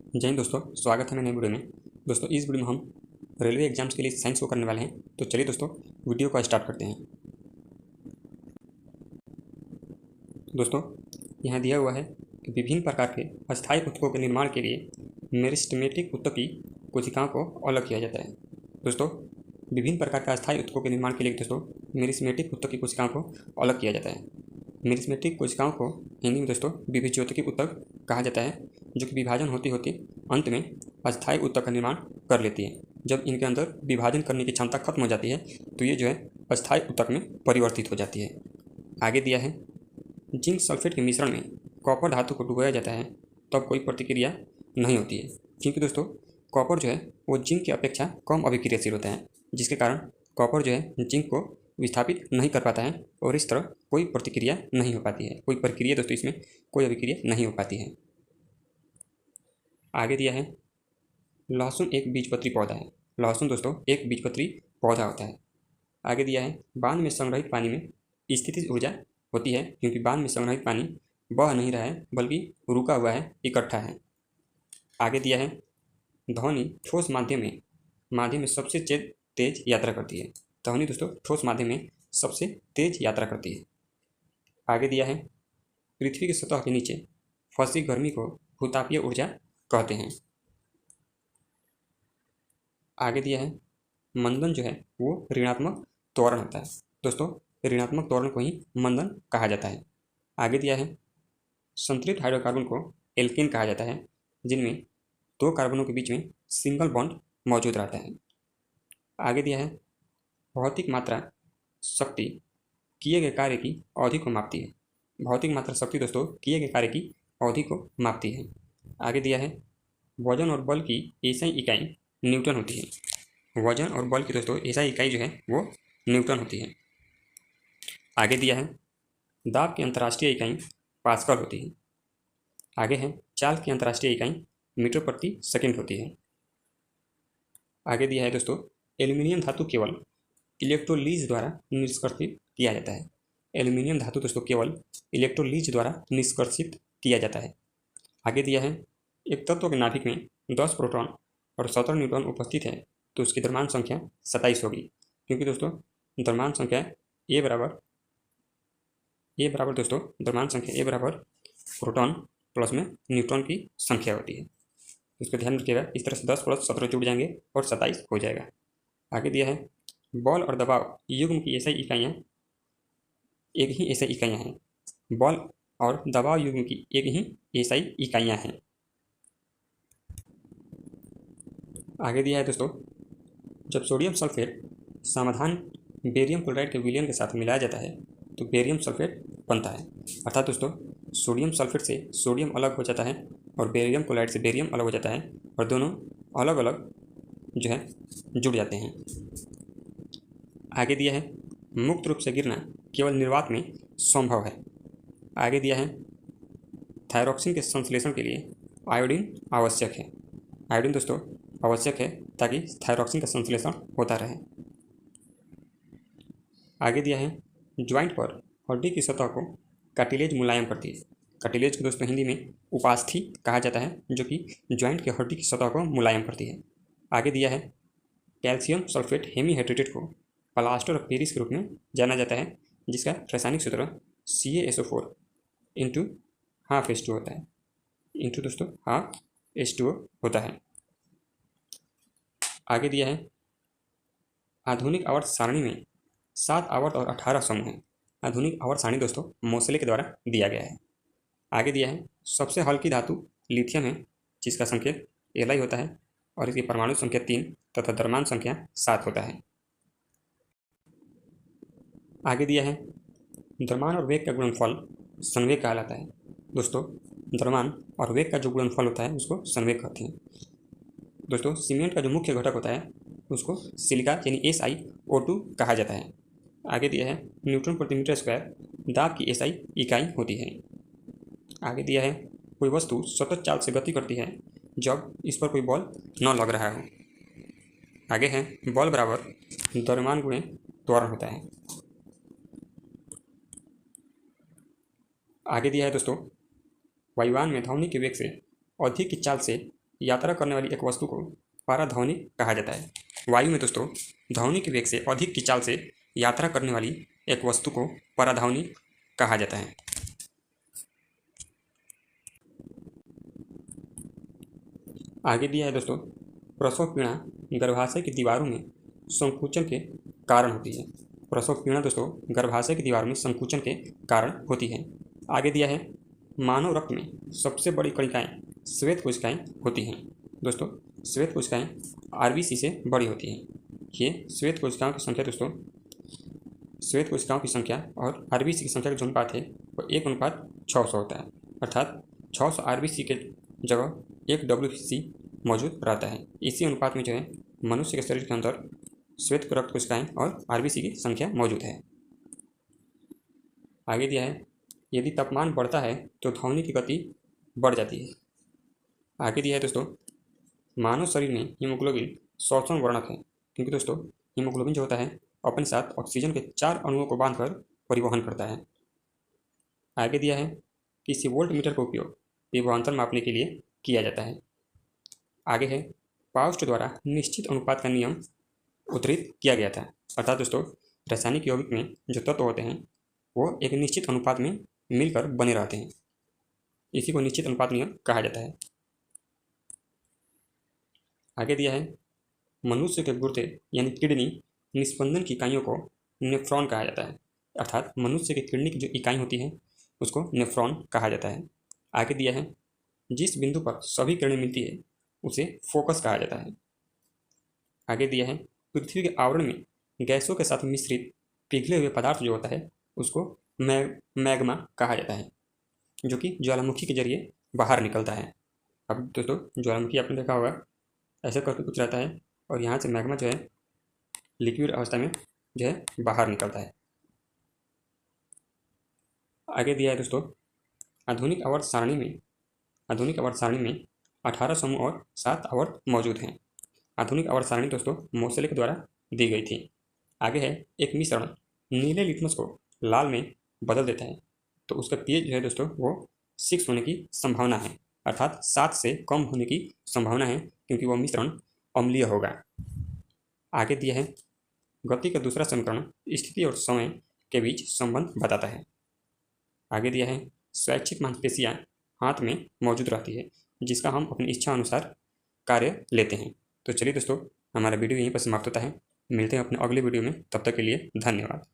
जय हिंद दोस्तों, स्वागत है मेरे नए वीडियो में। दोस्तों इस वीडियो में हम रेलवे एग्जाम्स के लिए साइंस को करने वाले हैं। तो चलिए दोस्तों वीडियो को स्टार्ट करते हैं। दोस्तों यहाँ दिया हुआ है कि विभिन्न प्रकार के अस्थायी ऊतकों के निर्माण के लिए मेरिस्टेमेटिक ऊतक की कोशिकाओं को अलग किया जाता है। दोस्तों विभिन्न प्रकार के अस्थायी ऊतकों के निर्माण के लिए दोस्तों मेरिस्टेमेटिक ऊतक की कोशिकाओं को अलग किया जाता है। मेरिस्टेमेटिक कोशिकाओं को हिंदी में दोस्तों विभिज्योतकी ऊतक कहा जाता है, जो कि विभाजन होती होती अंत में अस्थायी ऊतक का निर्माण कर लेती है। जब इनके अंदर विभाजन करने की क्षमता खत्म हो जाती है तो ये जो है अस्थायी ऊतक में परिवर्तित हो जाती है। आगे दिया है जिंक सल्फेट के मिश्रण में कॉपर धातु को डुबाया जाता है तब कोई प्रतिक्रिया नहीं होती है, क्योंकि दोस्तों कॉपर जो है वो जिंक की अपेक्षा कम अभिक्रियाशील होता है, जिसके कारण कॉपर जो है जिंक को विस्थापित नहीं कर पाता है और इस तरह कोई प्रतिक्रिया नहीं हो पाती है। कोई प्रक्रिया दोस्तों इसमें कोई अभिक्रिया नहीं हो पाती है। आगे दिया है लहसुन एक बीजपत्री पौधा है। लहसुन दोस्तों एक बीजपत्री पौधा होता है। आगे दिया है बांध में संग्रहित पानी में स्थितिज ऊर्जा होती है, क्योंकि बांध में संग्रहित पानी बह नहीं रहा है बल्कि रुका हुआ है, इकट्ठा है। आगे दिया है ध्वनि ठोस माध्यम में सबसे तेज यात्रा करती है। ध्वनि दोस्तों ठोस माध्यम में सबसे तेज यात्रा करती है। आगे दिया है पृथ्वी की सतह के नीचे फंसी गर्मी को भूतापीय ऊर्जा कहते हैं। आगे दिया है मंदन जो है वो ऋणात्मक त्वरण होता है। दोस्तों ऋणात्मक त्वरण को ही मंदन कहा जाता है। आगे दिया है संतृप्त हाइड्रोकार्बन को एल्केन कहा जाता है, जिनमें दो कार्बनों के बीच में सिंगल बॉन्ड मौजूद रहता है। आगे दिया है भौतिक मात्रा शक्ति किए गए कार्य की अवधि को मापती है। भौतिक मात्रा शक्ति दोस्तों किए गए कार्य की अवधि को मापती है। आगे दिया है वजन और बल की एसआई इकाई न्यूटन होती है। वजन और बल की दोस्तों एसआई इकाई जो है वो न्यूटन होती है। आगे दिया है दाब की अंतर्राष्ट्रीय इकाई पास्कल होती है। आगे है चाल की अंतर्राष्ट्रीय इकाई मीटर प्रति सेकंड होती है। आगे दिया है दोस्तों एल्यूमिनियम धातु केवल इलेक्ट्रोलीज द्वारा निष्कर्षित किया जाता है। एल्यूमिनियम धातु दोस्तों केवल इलेक्ट्रोलीज द्वारा निष्कर्षित किया जाता है। आगे दिया है एक तत्व के नाभिक में 10 प्रोटॉन और 17 न्यूट्रॉन उपस्थित है तो उसकी द्रव्यमान संख्या 27 होगी, क्योंकि दोस्तों द्रव्यमान संख्या ए बराबर दोस्तों द्रव्यमान संख्या ए बराबर प्रोटॉन प्लस में न्यूट्रॉन की संख्या होती है। इसको ध्यान रखिएगा, इस तरह से 10 + 17 जुड़ जाएंगे और 27 हो जाएगा। आगे दिया है बल और दबाव युग्म की ऐसी इकाइयाँ एक ही ऐसी इकाइयाँ हैं। बल और दबाव युग्म की एक ही ऐसी इकाइयाँ हैं। आगे दिया है दोस्तों जब सोडियम सल्फेट समाधान बेरियम क्लोराइड के विलयन के साथ मिलाया जाता है तो बेरियम सल्फेट बनता है। अर्थात दोस्तों सोडियम सल्फेट से सोडियम अलग हो जाता है और बेरियम क्लोराइड से बेरियम अलग हो जाता है और दोनों अलग अलग जो है जुड़ जाते हैं। आगे दिया है मुक्त रूप से गिरना केवल निर्वात में संभव है। आगे दिया है थायरॉक्सिन के संश्लेषण के लिए आयोडीन आवश्यक है। आयोडीन दोस्तों आवश्यक है ताकि थायरॉक्सिन का संश्लेषण होता रहे। आगे दिया है ज्वाइंट पर हड्डी की सतह को कार्टिलेज मुलायम करती है। कार्टिलेज को दोस्तों हिंदी में उपास्थि कहा जाता है, जो कि ज्वाइंट की हड्डी की सतह को मुलायम करती है। आगे दिया है कैल्शियम सल्फेट हेमीहाइड्रेटेट को प्लास्टर ऑफ पेरिस के रूप में जाना जाता है, जिसका रासायनिक सूत्र CaSO4 इंटू हाफ H2 होता है। इंटू दोस्तों हाफ H2O होता है। आगे दिया है आधुनिक आवर्त सारणी में 7 आवर्त और 18 समूह हैं। आधुनिक आवर्त सारणी दोस्तों मोसले के द्वारा दिया गया है। आगे दिया है सबसे हल्की धातु लिथियम है, जिसका संकेत Li होता है और इसकी परमाणु संख्या 3 तथा द्रव्यमान संख्या 7 होता है। आगे दिया है द्रव्यमान और वेग का गुणनफल संवेग कहलाता है। दोस्तों द्रव्यमान और वेग का जो गुणनफल होता है उसको संवेग कहते हैं। दोस्तों सीमेंट का जो मुख्य घटक होता है उसको सिलिका यानी SiO2 कहा जाता है। आगे दिया है न्यूटन प्रति मीटर स्क्वायर दाब की SI इकाई होती है। आगे दिया है कोई वस्तु सतत चाल से गति करती है जब इस पर कोई बल न लग रहा हो। आगे है बल बराबर द्रव्यमान गुणे त्वरण होता है। आगे दिया है दोस्तों वायुयान में ध्वनि के वेग से अधिक की चाल से यात्रा करने वाली एक वस्तु को पराध्वनिक कहा जाता है। वायु में दोस्तों ध्वनि वेग से अधिक की चाल से यात्रा करने वाली एक वस्तु को पराध्वनिक कहा जाता है। आगे दिया है दोस्तों, प्रसव पीड़ा गर्भाशय की दीवारों में संकुचन के कारण होती है। प्रसव पीड़ा दोस्तों गर्भाशय की दीवार में संकुचन के कारण होती है। आगे दिया है, मानव रक्त में सबसे बड़ी कणिकाएं श्वेत कोशिकाएं होती हैं। दोस्तों श्वेत कोशिकाएं आरबीसी से बड़ी होती हैं। ये श्वेत कोशिकाओं की संख्या दोस्तों, श्वेत कोशिकाओं की संख्या और आरबीसी की संख्या का जो अनुपात है वो 1:600 होता है। अर्थात 600 आरबीसी के जगह 1 डब्ल्यूसी मौजूद रहता है। इसी अनुपात में जो है मनुष्य के शरीर के अंदर श्वेत रक्त कोशिकाएं और आरबीसी की संख्या मौजूद है। आगे दिया है, यदि तापमान बढ़ता है तो ध्वनि की गति बढ़ जाती है। आगे दिया है दोस्तों, मानव शरीर में हीमोग्लोबिन श्वसन वर्णक है, क्योंकि दोस्तों हीमोग्लोबिन जो होता है अपने साथ ऑक्सीजन के 4 अणुओं को बांधकर परिवहन करता है। आगे दिया है, किसी वोल्ट मीटर का उपयोग विभवांतर मापने के लिए किया जाता है। आगे है, पाउस्ट द्वारा निश्चित अनुपात का नियम उद्धृत किया गया था। अर्थात दोस्तों रासायनिक यौगिक में जो तत्व होते हैं वो एक निश्चित अनुपात में मिलकर बने रहते हैं। इसी को निश्चित अनुपात नियम कहा जाता है। आगे दिया है, मनुष्य के गुर्दे यानी किडनी निस्पंदन की इकाइयों को नेफ्रॉन कहा जाता है। अर्थात मनुष्य की किडनी की जो इकाई होती है उसको नेफ्रॉन कहा जाता है। आगे दिया है, जिस बिंदु पर सभी किरणें मिलती है उसे फोकस कहा जाता है। आगे दिया है, पृथ्वी के आवरण में गैसों के साथ मिश्रित पिघले हुए पदार्थ जो होता है उसको मैग्मा कहा जाता है, जो कि ज्वालामुखी के जरिए बाहर निकलता है। अब दोस्तों ज्वालामुखी आपने देखा होगा ऐसे करके कुछ रहता है और यहाँ से मैग्मा जो है लिक्विड अवस्था में जो है बाहर निकलता है। आगे दिया है दोस्तों, आधुनिक आवर्त सारणी में 18 समूह और 7 आवर्त मौजूद हैं। आधुनिक आवर्त सारणी दोस्तों मोसेले के द्वारा दी गई थी। आगे है, एक मिश्रण नीले लिटमस को लाल में बदल देता है तो उसका पीएच जो है दोस्तों वो 6 होने की संभावना है। अर्थात 7 से कम होने की संभावना है क्योंकि वह मिश्रण अम्लीय होगा। आगे दिया है, गति का दूसरा समीकरण स्थिति और समय के बीच संबंध बताता है। आगे दिया है, स्वैच्छिक मांसपेशियां हाथ में मौजूद रहती है जिसका हम अपनी इच्छा अनुसार कार्य लेते हैं। तो चलिए दोस्तों हमारा वीडियो यहीं पर समाप्त होता है। मिलते हैं अपने अगले वीडियो में, तब तक के लिए धन्यवाद।